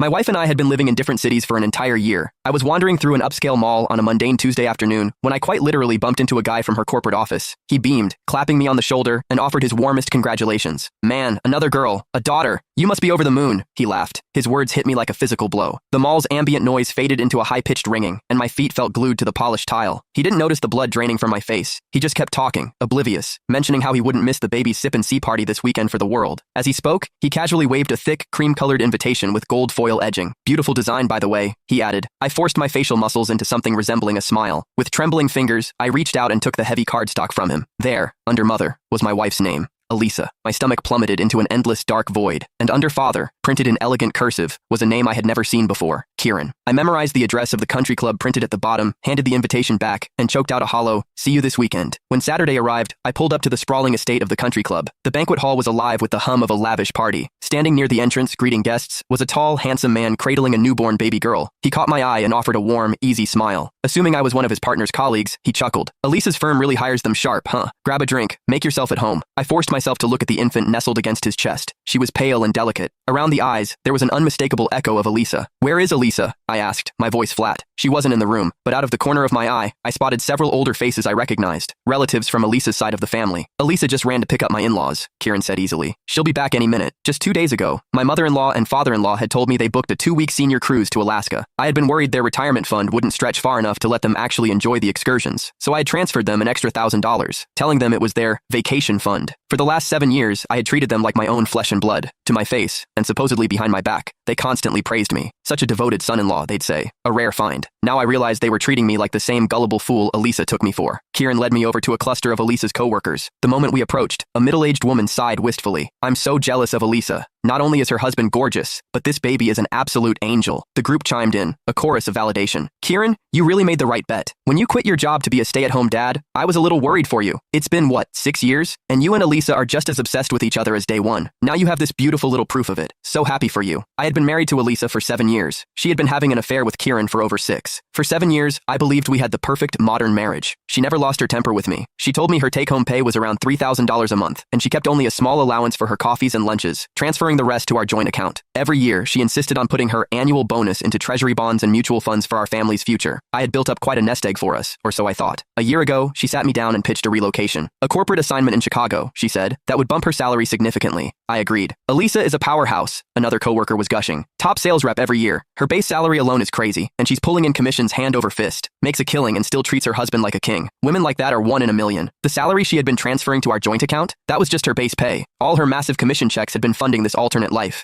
My wife and I had been living in different cities for an entire year. I was wandering through an upscale mall on a mundane Tuesday afternoon when I quite literally bumped into a guy from her corporate office. He beamed, clapping me on the shoulder, and offered his warmest congratulations. "Man, another girl, a daughter. You must be over the moon," he laughed. His words hit me like a physical blow. The mall's ambient noise faded into a high-pitched ringing, and my feet felt glued to the polished tile. He didn't notice the blood draining from my face. He just kept talking, oblivious, mentioning how he wouldn't miss the baby's sip-and-see party this weekend for the world. As he spoke, he casually waved a thick, cream-colored invitation with gold foil edging. "Beautiful design, by the way," he added. I forced my facial muscles into something resembling a smile. With trembling fingers, I reached out and took the heavy cardstock from him. There, under Mother, was my wife's name. Elisa. My stomach plummeted into an endless dark void, and under Father, printed in elegant cursive, was a name I had never seen before, Kieran. I memorized the address of the country club printed at the bottom, handed the invitation back, and choked out a hollow, "See you this weekend." When Saturday arrived, I pulled up to the sprawling estate of the country club. The banquet hall was alive with the hum of a lavish party. Standing near the entrance, greeting guests, was a tall, handsome man cradling a newborn baby girl. He caught my eye and offered a warm, easy smile. Assuming I was one of his partner's colleagues, he chuckled. "Elisa's firm really hires them sharp, huh? Grab a drink, make yourself at home." I forced myself to look at the infant nestled against his chest. She was pale and delicate. Around the eyes, there was an unmistakable echo of Elisa. "Where is Elisa?" I asked, my voice flat. She wasn't in the room, but out of the corner of my eye, I spotted several older faces I recognized, relatives from Elisa's side of the family. "Elisa just ran to pick up my in-laws," Kieran said easily. "She'll be back any minute." Just 2 days ago, my mother-in-law and father-in-law had told me they booked a 2-week senior cruise to Alaska. I had been worried their retirement fund wouldn't stretch far enough to let them actually enjoy the excursions, so I had transferred them an extra $1,000, telling them it was their vacation fund. For the last 7 years, I had treated them like my own flesh and blood. To my face, and supposedly behind my back, they constantly praised me. "Such a devoted son-in-law," they'd say. A rare find. Now I realized they were treating me like the same gullible fool Elisa took me for. Kieran led me over to a cluster of Elisa's co-workers. The moment we approached, a middle-aged woman sighed wistfully. "I'm so jealous of Elisa. Not only is her husband gorgeous, but this baby is an absolute angel." The group chimed in, a chorus of validation. "Kieran, you really made the right bet. When you quit your job to be a stay-at-home dad, I was a little worried for you. It's been, 6 years? And you and Elisa are just as obsessed with each other as day one. Now you have this beautiful little proof of it. So happy for you." I had been married to Elisa for 7 years. She had been having an affair with Kieran for over 6. For 7 years, I believed we had the perfect modern marriage. She never lost her temper with me. She told me her take-home pay was around $3,000 a month, and she kept only a small allowance for her coffees and lunches, transferring the rest to our joint account. Every year, she insisted on putting her annual bonus into treasury bonds and mutual funds for our family's future. I had built up quite a nest egg for us, or so I thought. A year ago, she sat me down and pitched a relocation. A corporate assignment in Chicago, she said, that would bump her salary significantly. I agreed. "Elisa is a powerhouse," another coworker was gushing. "Top sales rep every year. Her base salary alone is crazy, and she's pulling in commissions hand over fist. Makes a killing and still treats her husband like a king. Women like that are 1 in a million." The salary she had been transferring to our joint account? That was just her base pay. All her massive commission checks had been funding this alternate life.